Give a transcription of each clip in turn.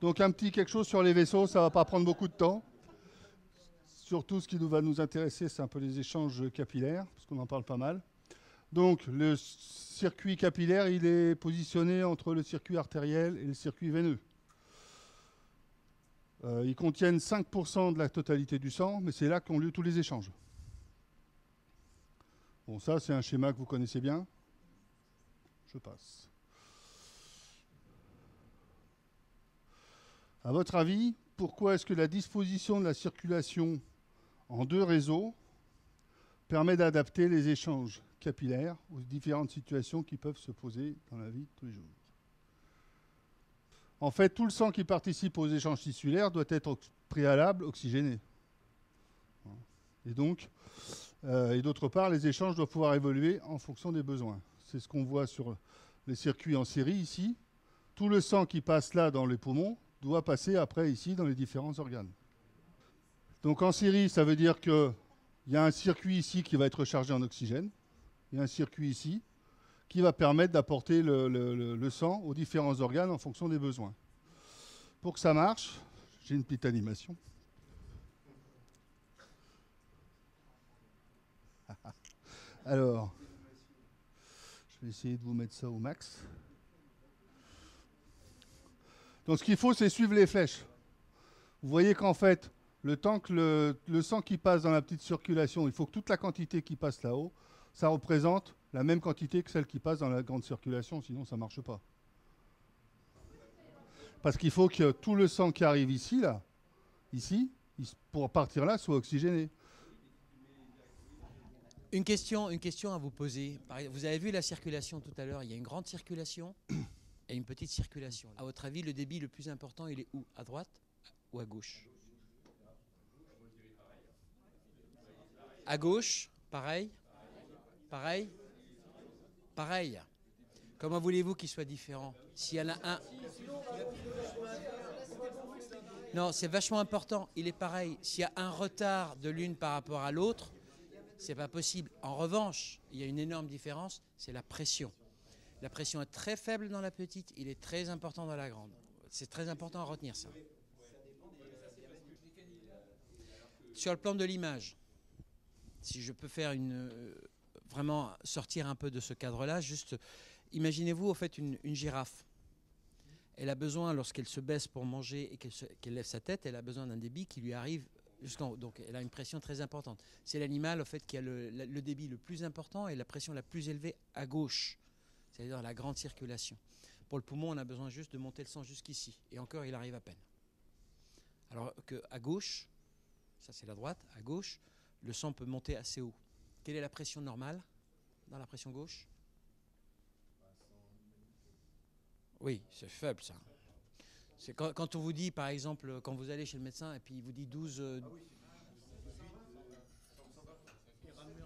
Donc un petit quelque chose sur les vaisseaux, ça ne va pas prendre beaucoup de temps. Surtout ce qui va nous intéresser, c'est un peu les échanges capillaires, parce qu'on en parle pas mal. Donc le circuit capillaire, il est positionné entre le circuit artériel et le circuit veineux. Ils contiennent 5% de la totalité du sang, mais c'est là qu'ont lieu tous les échanges. Bon, ça, c'est un schéma que vous connaissez bien. Je passe. À votre avis, pourquoi est-ce que la disposition de la circulation en deux réseaux permet d'adapter les échanges capillaires aux différentes situations qui peuvent se poser dans la vie de tous les jours? En fait, tout le sang qui participe aux échanges tissulaires doit être au préalable oxygéné. Et donc, et d'autre part, les échanges doivent pouvoir évoluer en fonction des besoins. C'est ce qu'on voit sur les circuits en série ici. Tout le sang qui passe là dans les poumons doit passer après ici dans les différents organes. Donc en série, ça veut dire qu'il y a un circuit ici qui va être rechargé en oxygène. Il y a un circuit ici qui va permettre d'apporter le sang aux différents organes en fonction des besoins. Pour que ça marche, j'ai une petite animation. Alors, je vais essayer de vous mettre ça au max. Donc ce qu'il faut, c'est suivre les flèches. Vous voyez qu'en fait, le temps que le sang qui passe dans la petite circulation, il faut que toute la quantité qui passe là-haut, ça représente la même quantité que celle qui passe dans la grande circulation, sinon ça ne marche pas. Parce qu'il faut que tout le sang qui arrive ici, là, ici, pour partir là, soit oxygéné. Une question à vous poser. Vous avez vu la circulation tout à l'heure, il y a une grande circulation et une petite circulation. À votre avis, le débit le plus important, il est où? À droite ou à gauche? À gauche, pareil. Pareil. Pareil. Comment voulez-vous qu'il soit différent? S'il y en a un... Non, c'est vachement important. Il est pareil. S'il y a un retard de l'une par rapport à l'autre, c'est pas possible. En revanche, il y a une énorme différence, c'est la pression. La pression est très faible dans la petite, il est très important dans la grande. C'est très important à retenir ça. Sur le plan de l'image, si je peux faire vraiment sortir un peu de ce cadre-là, juste imaginez-vous en fait une girafe. Elle a besoin, lorsqu'elle se baisse pour manger et qu'elle lève sa tête, elle a besoin d'un débit qui lui arrive jusqu'en haut. Donc elle a une pression très importante. C'est l'animal en fait, qui a le débit le plus important et la pression la plus élevée à gauche, c'est-à-dire la grande circulation. Pour le poumon, on a besoin juste de monter le sang jusqu'ici. Et encore, il arrive à peine. Alors qu'à gauche, ça c'est la droite, à gauche, le sang peut monter assez haut. Quelle est la pression normale dans la pression gauche? Oui, c'est faible ça. C'est quand on vous dit, par exemple, quand vous allez chez le médecin et puis il vous dit 12...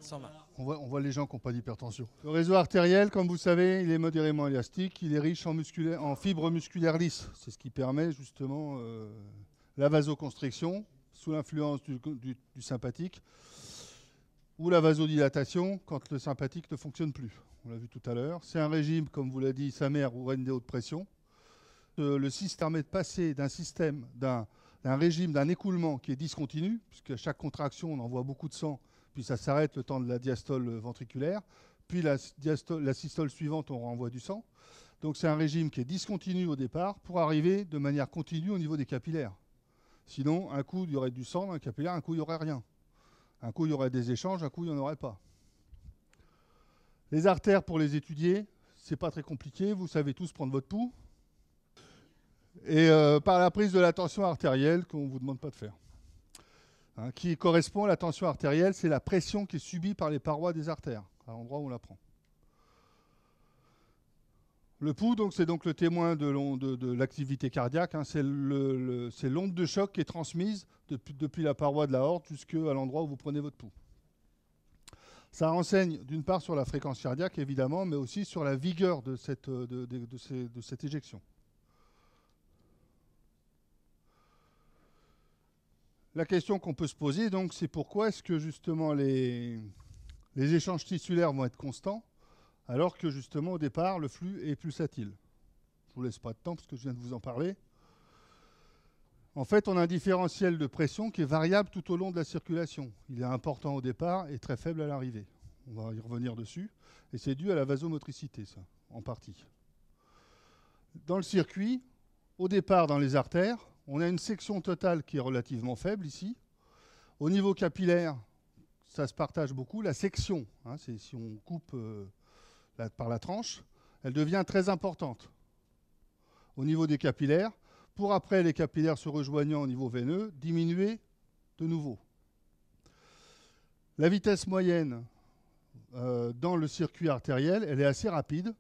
120. On voit les gens qui n'ont pas d'hypertension. Le réseau artériel, comme vous savez, il est modérément élastique, il est riche en fibres musculaires lisses. C'est ce qui permet justement la vasoconstriction sous l'influence du sympathique ou la vasodilatation quand le sympathique ne fonctionne plus. On l'a vu tout à l'heure. C'est un régime, comme vous l'a dit sa mère, où règne des hautes pressions. Le système permet de passer d'un régime, d'un écoulement qui est discontinu, puisque à chaque contraction, on envoie beaucoup de sang, puis ça s'arrête le temps de la diastole ventriculaire, puis la systole suivante, on renvoie du sang. Donc c'est un régime qui est discontinu au départ pour arriver de manière continue au niveau des capillaires. Sinon, un coup, il y aurait du sang dans les capillaires, un coup, il n'y aurait rien. Un coup, il y aurait des échanges, un coup, il n'y en aurait pas. Les artères, pour les étudier, c'est pas très compliqué. Vous savez tous prendre votre pouls. Et par la prise de la tension artérielle, qu'on ne vous demande pas de faire. Hein, qui correspond à la tension artérielle, c'est la pression qui est subie par les parois des artères, à l'endroit où on la prend. Le pouls, c'est donc le témoin de l'activité cardiaque. Hein, c'est l'onde de choc qui est transmise depuis la paroi de l'aorte jusqu'à l'endroit où vous prenez votre pouls. Ça renseigne d'une part sur la fréquence cardiaque, évidemment, mais aussi sur la vigueur de cette éjection. La question qu'on peut se poser, donc, c'est pourquoi est-ce que justement les échanges tissulaires vont être constants, alors que justement au départ le flux est pulsatile. Je ne vous laisse pas de temps parce que je viens de vous en parler. En fait, on a un différentiel de pression qui est variable tout au long de la circulation. Il est important au départ et très faible à l'arrivée. On va y revenir dessus. Et c'est dû à la vasomotricité, ça, en partie. Dans le circuit, au départ, dans les artères, on a une section totale qui est relativement faible ici. Au niveau capillaire, ça se partage beaucoup. La section, hein, c'est si on coupe par la tranche, elle devient très importante. Au niveau des capillaires, pour après les capillaires se rejoignant au niveau veineux, diminuer de nouveau. La vitesse moyenne dans le circuit artériel, elle est assez rapide.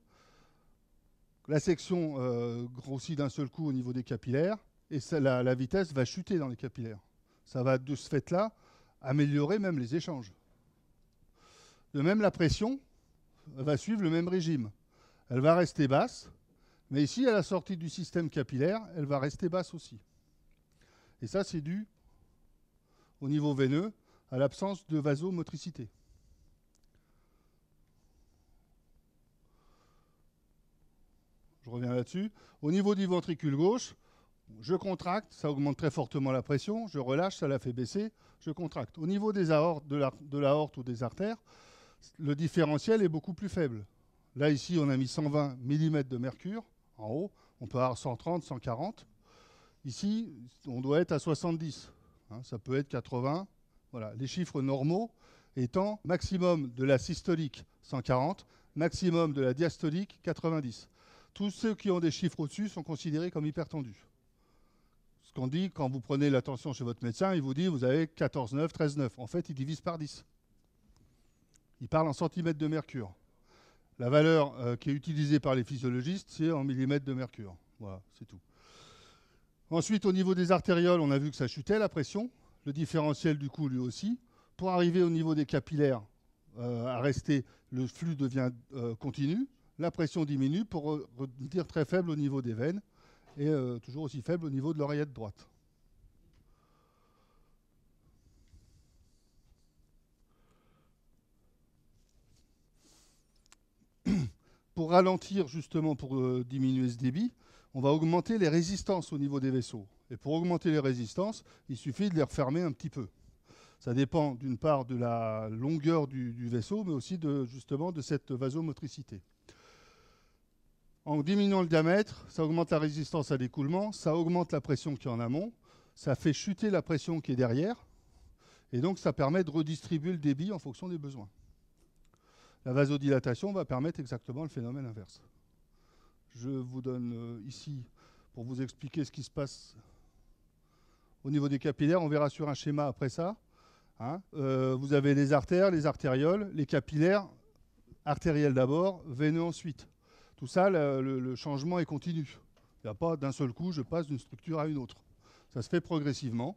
La section grossit d'un seul coup au niveau des capillaires et la vitesse va chuter dans les capillaires. Ça va de ce fait-là améliorer même les échanges. De même, la pression va suivre le même régime. Elle va rester basse, mais ici, à la sortie du système capillaire, elle va rester basse aussi. Et ça, c'est dû au niveau veineux à l'absence de vasomotricité. Je reviens là-dessus. Au niveau du ventricule gauche, je contracte, ça augmente très fortement la pression. Je relâche, ça la fait baisser. Je contracte. Au niveau des aortes, de l'aorte ou des artères, le différentiel est beaucoup plus faible. Là, ici, on a mis 120 mm de mercure. En haut, on peut avoir 130, 140. Ici, on doit être à 70. Hein, ça peut être 80. Voilà. Les chiffres normaux étant maximum de la systolique 140, maximum de la diastolique 90. Tous ceux qui ont des chiffres au-dessus sont considérés comme hypertendus. Ce qu'on dit, quand vous prenez la tension chez votre médecin, il vous dit vous avez 14,9, 13,9. En fait, il divise par 10. Il parle en centimètres de mercure. La valeur qui est utilisée par les physiologistes, c'est en millimètres de mercure. Voilà, c'est tout. Ensuite, au niveau des artérioles, on a vu que ça chutait, la pression. Le différentiel, du coup, lui aussi. Pour arriver au niveau des capillaires, à rester, le flux devient continu. La pression diminue pour revenir très faible au niveau des veines et toujours aussi faible au niveau de l'oreillette droite. Pour ralentir, justement, pour diminuer ce débit, on va augmenter les résistances au niveau des vaisseaux. Et pour augmenter les résistances, il suffit de les refermer un petit peu. Ça dépend d'une part de la longueur du vaisseau, mais aussi justement de cette vasomotricité. En diminuant le diamètre, ça augmente la résistance à l'écoulement, ça augmente la pression qui est en amont, ça fait chuter la pression qui est derrière, et donc ça permet de redistribuer le débit en fonction des besoins. La vasodilatation va permettre exactement le phénomène inverse. Je vous donne ici, pour vous expliquer ce qui se passe au niveau des capillaires, on verra sur un schéma après ça. Hein. Vous avez les artères, les artérioles, les capillaires, artériels d'abord, veineux ensuite. Tout ça, le changement est continu. Il n'y a pas d'un seul coup, je passe d'une structure à une autre. Ça se fait progressivement.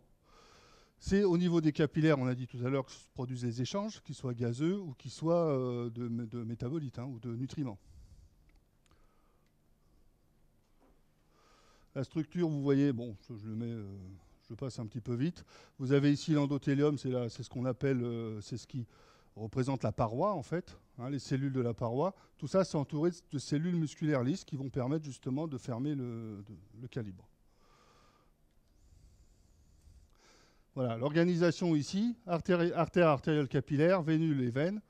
C'est au niveau des capillaires, on a dit tout à l'heure, que se produisent les échanges, qu'ils soient gazeux ou qu'ils soient de métabolites ou de nutriments. La structure, vous voyez, bon, je passe un petit peu vite. Vous avez ici l'endothélium, c'est ce qu'on appelle, c'est ce qui représente la paroi en fait, hein, les cellules de la paroi. Tout ça, c'est entouré de cellules musculaires lisses qui vont permettre justement de fermer le calibre. Voilà, l'organisation ici, artère artérielle capillaire, vénule et veine.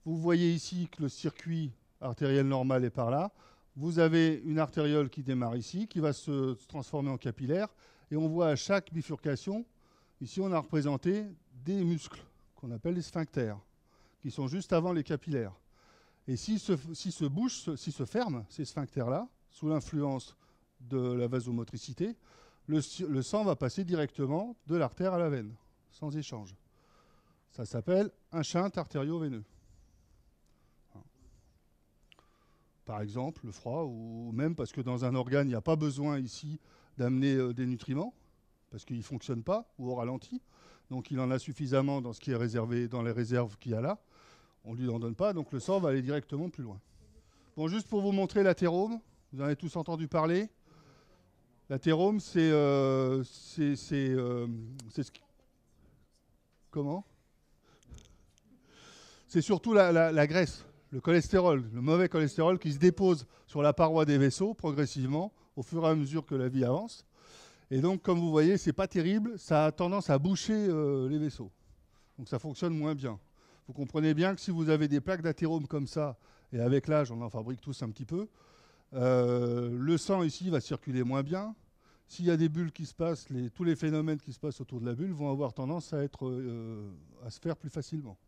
Vous voyez ici que le circuit artériel normal est par là. Vous avez une artériole qui démarre ici, qui va se transformer en capillaire. Et on voit à chaque bifurcation, ici on a représenté des muscles qu'on appelle les sphincters, qui sont juste avant les capillaires. Et s'ils se ferment, ces sphincters-là, sous l'influence de la vasomotricité, le sang va passer directement de l'artère à la veine, sans échange. Ça s'appelle un shunt artério-veineux. Par exemple, le froid, ou même parce que dans un organe, il n'y a pas besoin ici d'amener des nutriments, parce qu'il ne fonctionne pas, ou au ralenti. Donc il en a suffisamment dans ce qui est réservé, dans les réserves qu'il y a là. On ne lui en donne pas, donc le sang va aller directement plus loin. Bon, juste pour vous montrer l'athérome, vous en avez tous entendu parler. L'athérome, c'est ce qui... Comment? C'est surtout la graisse, le cholestérol, le mauvais cholestérol qui se dépose sur la paroi des vaisseaux progressivement au fur et à mesure que la vie avance. Et donc, comme vous voyez, c'est pas terrible, ça a tendance à boucher les vaisseaux. Donc ça fonctionne moins bien. Vous comprenez bien que si vous avez des plaques d'athérome comme ça, et avec l'âge, on en fabrique tous un petit peu, le sang ici va circuler moins bien. S'il y a des bulles qui se passent, tous les phénomènes qui se passent autour de la bulle vont avoir tendance à se faire plus facilement.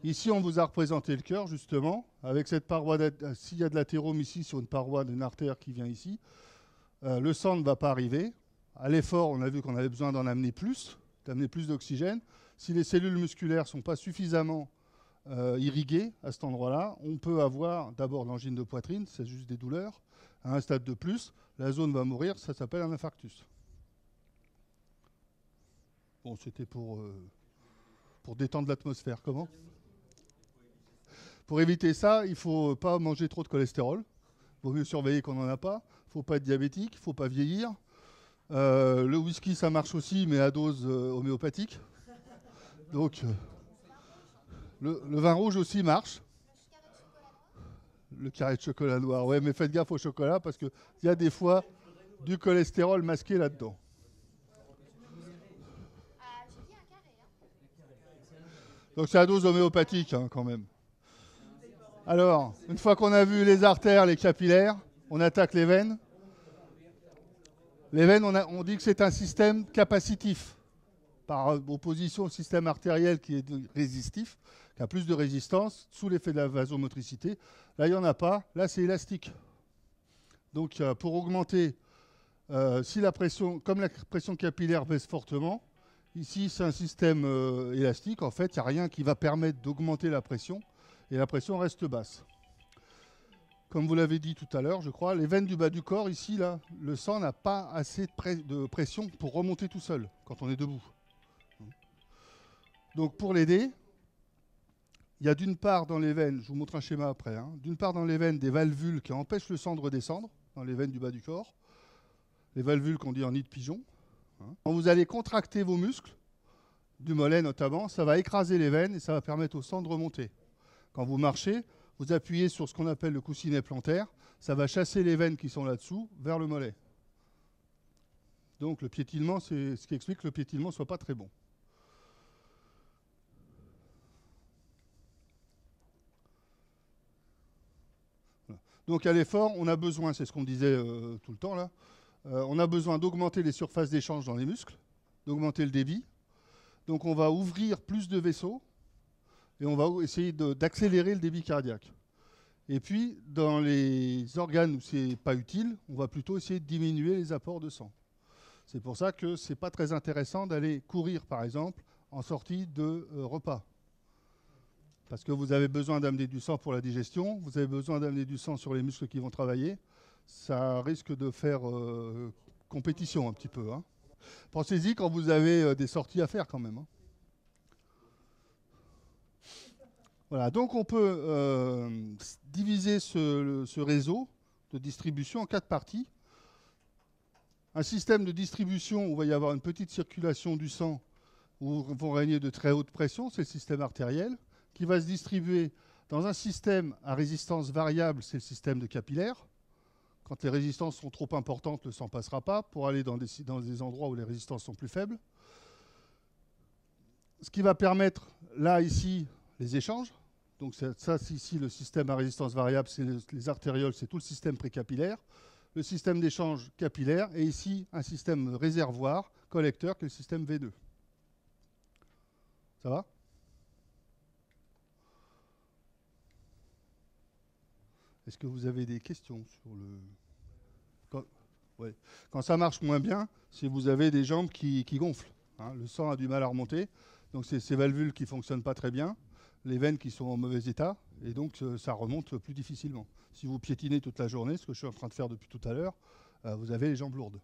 Ici, on vous a représenté le cœur, justement, avec cette paroi. S'il y a de l'athérome ici sur une paroi d'une artère qui vient ici, le sang ne va pas arriver. À l'effort, on a vu qu'on avait besoin d'en amener plus, d'amener plus d'oxygène. Si les cellules musculaires ne sont pas suffisamment irriguées à cet endroit-là, on peut avoir d'abord l'angine de poitrine, c'est juste des douleurs. À un stade de plus, la zone va mourir, ça s'appelle un infarctus. Bon, c'était pour détendre l'atmosphère. Comment ? Pour éviter ça, il ne faut pas manger trop de cholestérol. Il vaut mieux surveiller qu'on n'en a pas. Il ne faut pas être diabétique, il ne faut pas vieillir. Le whisky, ça marche aussi, mais à dose homéopathique. Donc, le vin rouge aussi marche. Le carré de chocolat noir, ouais, mais faites gaffe au chocolat parce qu'il y a des fois du cholestérol masqué là-dedans. Donc c'est à dose homéopathique hein, quand même. Alors, une fois qu'on a vu les artères, les capillaires, on attaque les veines. Les veines, on dit que c'est un système capacitif, par opposition au système artériel qui est résistif, qui a plus de résistance, sous l'effet de la vasomotricité. Là, il n'y en a pas. Là, c'est élastique. Donc, pour augmenter, si la pression, comme la pression capillaire baisse fortement, ici, c'est un système élastique. En fait, il n'y a rien qui va permettre d'augmenter la pression, et la pression reste basse. Comme vous l'avez dit tout à l'heure, je crois, les veines du bas du corps, ici, là, le sang n'a pas assez de pression pour remonter tout seul, quand on est debout. Donc, pour l'aider, il y a d'une part dans les veines, je vous montre un schéma après, hein, d'une part dans les veines des valvules qui empêchent le sang de redescendre, dans les veines du bas du corps, les valvules qu'on dit en nid de pigeon. Hein. Quand vous allez contracter vos muscles, du mollet notamment, ça va écraser les veines et ça va permettre au sang de remonter. Quand vous marchez, vous appuyez sur ce qu'on appelle le coussinet plantaire, ça va chasser les veines qui sont là-dessous vers le mollet. Donc le piétinement, c'est ce qui explique que le piétinement ne soit pas très bon. Donc à l'effort, on a besoin, c'est ce qu'on disait tout le temps là, on a besoin d'augmenter les surfaces d'échange dans les muscles, d'augmenter le débit. Donc on va ouvrir plus de vaisseaux et on va essayer d'accélérer le débit cardiaque. Et puis dans les organes où c'est pas utile, on va plutôt essayer de diminuer les apports de sang. C'est pour ça que c'est pas très intéressant d'aller courir par exemple en sortie de repas. Parce que vous avez besoin d'amener du sang pour la digestion, vous avez besoin d'amener du sang sur les muscles qui vont travailler. Ça risque de faire compétition un petit peu. Hein. Pensez-y quand vous avez des sorties à faire quand même. Hein. Voilà, donc on peut diviser ce réseau de distribution en 4 parties. Un système de distribution où il va y avoir une petite circulation du sang, où vont régner de très hautes pressions, c'est le système artériel, qui va se distribuer dans un système à résistance variable, c'est le système de capillaire. Quand les résistances sont trop importantes, le sang ne passera pas pour aller dans des endroits où les résistances sont plus faibles. Ce qui va permettre, là, ici, les échanges. Donc ça, ici, le système à résistance variable, c'est les artérioles, c'est tout le système précapillaire. Le système d'échange capillaire, et ici, un système réservoir, collecteur, qui est le système V2. Ça va ? Est-ce que vous avez des questions sur le... Quand ça marche moins bien, c'est vous avez des jambes qui gonflent. Hein. Le sang a du mal à remonter. Donc c'est ces valvules qui ne fonctionnent pas très bien, les veines qui sont en mauvais état, et donc ça remonte plus difficilement. Si vous piétinez toute la journée, ce que je suis en train de faire depuis tout à l'heure, vous avez les jambes lourdes.